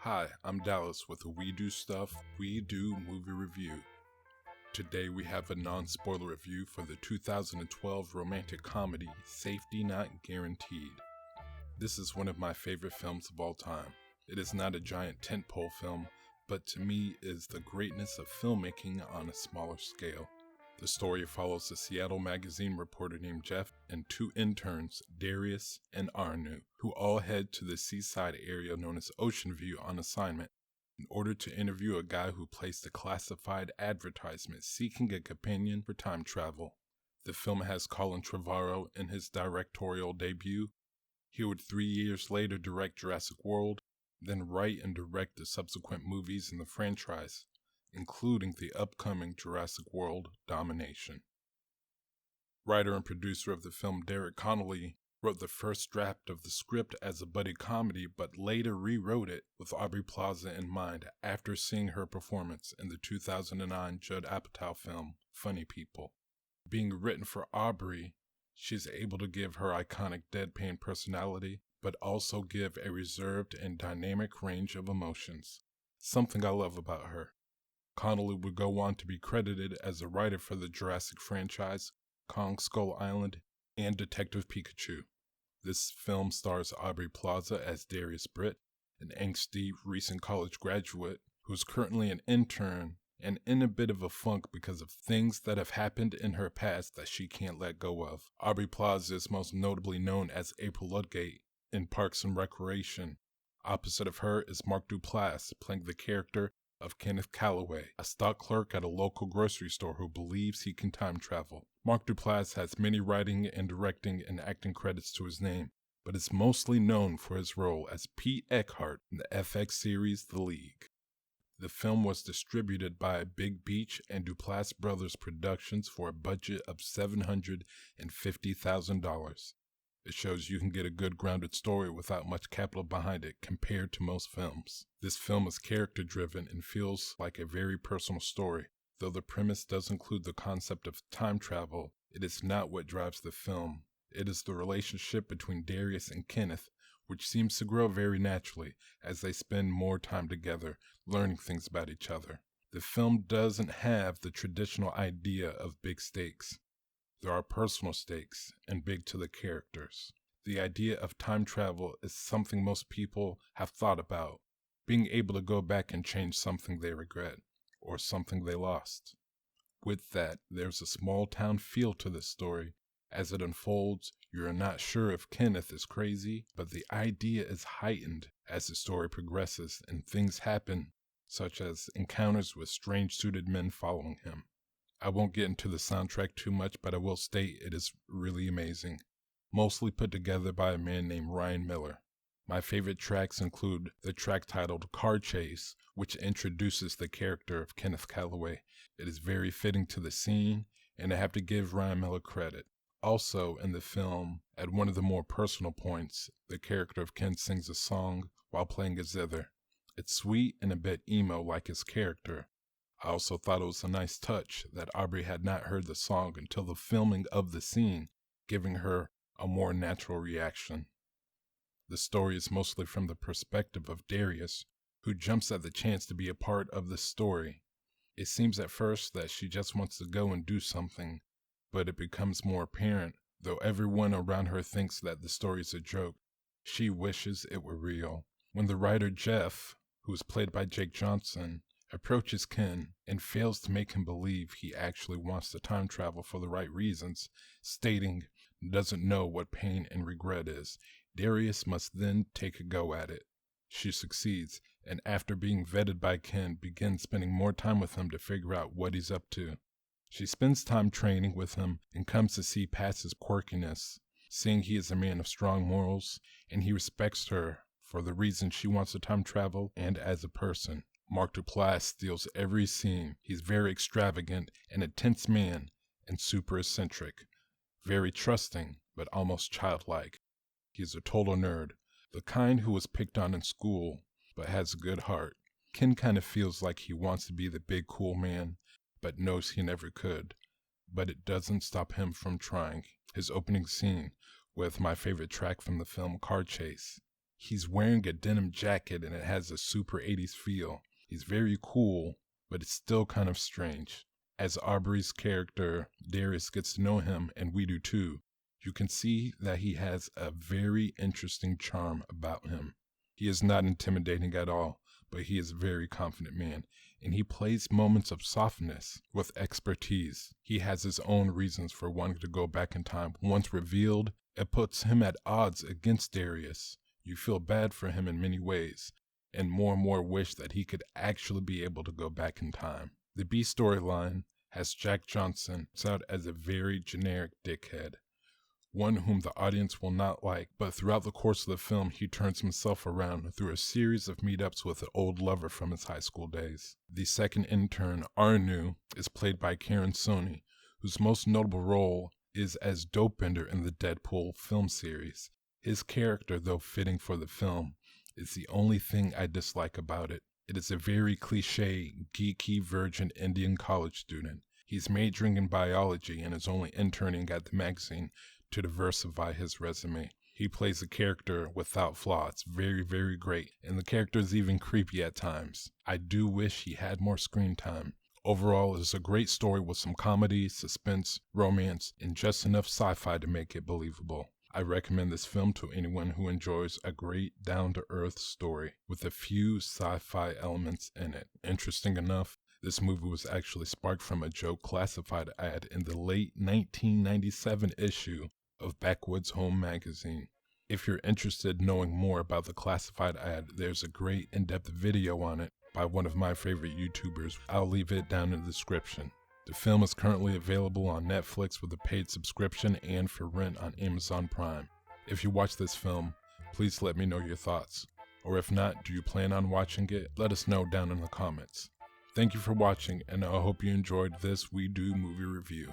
Hi, I'm Dallas with a We Do Stuff, We Do movie review. Today we have a non-spoiler review for the 2012 romantic comedy Safety Not Guaranteed. This is one of my favorite films of all time. It is not a giant tentpole film, but to me is the greatness of filmmaking on a smaller scale. The story follows a Seattle magazine reporter named Jeff and two interns, Darius and Arnu, who all head to the seaside area known as Ocean View on assignment in order to interview a guy who placed a classified advertisement seeking a companion for time travel. The film has Colin Trevorrow in his directorial debut. He would 3 years later direct Jurassic World, then write and direct the subsequent movies in the franchise, including the upcoming Jurassic World Domination. Writer and producer of the film Derek Connolly wrote the first draft of the script as a buddy comedy, but later rewrote it with Aubrey Plaza in mind after seeing her performance in the 2009 Judd Apatow film Funny People. Being written for Aubrey, she's able to give her iconic deadpan personality, but also give a reserved and dynamic range of emotions, something I love about her. Connolly would go on to be credited as a writer for the Jurassic franchise, Kong Skull Island, and Detective Pikachu. This film stars Aubrey Plaza as Darius Britt, an angsty recent college graduate who is currently an intern and in a bit of a funk because of things that have happened in her past that she can't let go of. Aubrey Plaza is most notably known as April Ludgate in Parks and Recreation. Opposite of her is Mark Duplass, playing the character of Kenneth Calloway, a stock clerk at a local grocery store who believes he can time travel. Mark Duplass has many writing and directing and acting credits to his name, but is mostly known for his role as Pete Eckhart in the FX series The League. The film was distributed by Big Beach and Duplass Brothers Productions for a budget of $750,000. It shows you can get a good grounded story without much capital behind it compared to most films. This film is character driven and feels like a very personal story. Though the premise does include the concept of time travel, it is not what drives the film. It is the relationship between Darius and Kenneth, which seems to grow very naturally as they spend more time together, learning things about each other. The film doesn't have the traditional idea of big stakes. There are personal stakes and big to the characters. The idea of time travel is something most people have thought about, being able to go back and change something they regret or something they lost. With that, there's a small town feel to this story. As it unfolds, you're not sure if Kenneth is crazy, but the idea is heightened as the story progresses and things happen, such as encounters with strange suited men following him. I won't get into the soundtrack too much, but I will state it is really amazing, mostly put together by a man named Ryan Miller. My favorite tracks include the track titled Car Chase, which introduces the character of Kenneth Calloway. It is very fitting to the scene, and I have to give Ryan Miller credit. Also in the film, at one of the more personal points, the character of Ken sings a song while playing a zither. It's sweet and a bit emo like his character. I also thought it was a nice touch that Aubrey had not heard the song until the filming of the scene, giving her a more natural reaction. The story is mostly from the perspective of Darius, who jumps at the chance to be a part of the story. It seems at first that she just wants to go and do something, but it becomes more apparent, though everyone around her thinks that the story is a joke, she wishes it were real. When the writer Jeff, who is played by Jake Johnson, approaches Ken and fails to make him believe he actually wants to time travel for the right reasons, stating he doesn't know what pain and regret is, Darius must then take a go at it. She succeeds, and after being vetted by Ken, begins spending more time with him to figure out what he's up to. She spends time training with him and comes to see past his quirkiness, seeing he is a man of strong morals, and he respects her for the reason she wants to time travel and as a person. Mark Duplass steals every scene. He's very extravagant, an intense man, and super eccentric. Very trusting, but almost childlike. He's a total nerd, the kind who was picked on in school, but has a good heart. Ken kind of feels like he wants to be the big cool man, but knows he never could. But it doesn't stop him from trying. His opening scene, with my favorite track from the film Car Chase. He's wearing a denim jacket and it has a super 80s feel. He's very cool, but it's still kind of strange. As Aubrey's character, Darius, gets to know him, and we do too, you can see that he has a very interesting charm about him. He is not intimidating at all, but he is a very confident man, and he plays moments of softness with expertise. He has his own reasons for wanting to go back in time. Once revealed, it puts him at odds against Darius. You feel bad for him in many ways, and more wish that he could actually be able to go back in time. The B storyline has Jack Johnson out as a very generic dickhead, one whom the audience will not like, but throughout the course of the film, he turns himself around through a series of meetups with an old lover from his high school days. The second intern, Arnu, is played by Karen Sony, whose most notable role is as Dopebender in the Deadpool film series. His character, though fitting for the film, is the only thing I dislike about it. It is a very cliche, geeky, virgin Indian college student. He's majoring in biology and is only interning at the magazine to diversify his resume. He plays a character without flaw. It's very great, and the character is even creepy at times. I do wish he had more screen time. Overall, it's a great story with some comedy, suspense, romance, and just enough sci-fi to make it believable. I recommend this film to anyone who enjoys a great down-to-earth story with a few sci-fi elements in it. Interesting enough, this movie was actually sparked from a Joe Classified ad in the late 1997 issue of Backwoods Home magazine. If you're interested in knowing more about the Classified ad, there's a great in-depth video on it by one of my favorite YouTubers. I'll leave it down in the description. The film is currently available on Netflix with a paid subscription and for rent on Amazon Prime. If you watch this film, please let me know your thoughts. Or if not, do you plan on watching it? Let us know down in the comments. Thank you for watching, and I hope you enjoyed this We Do movie review.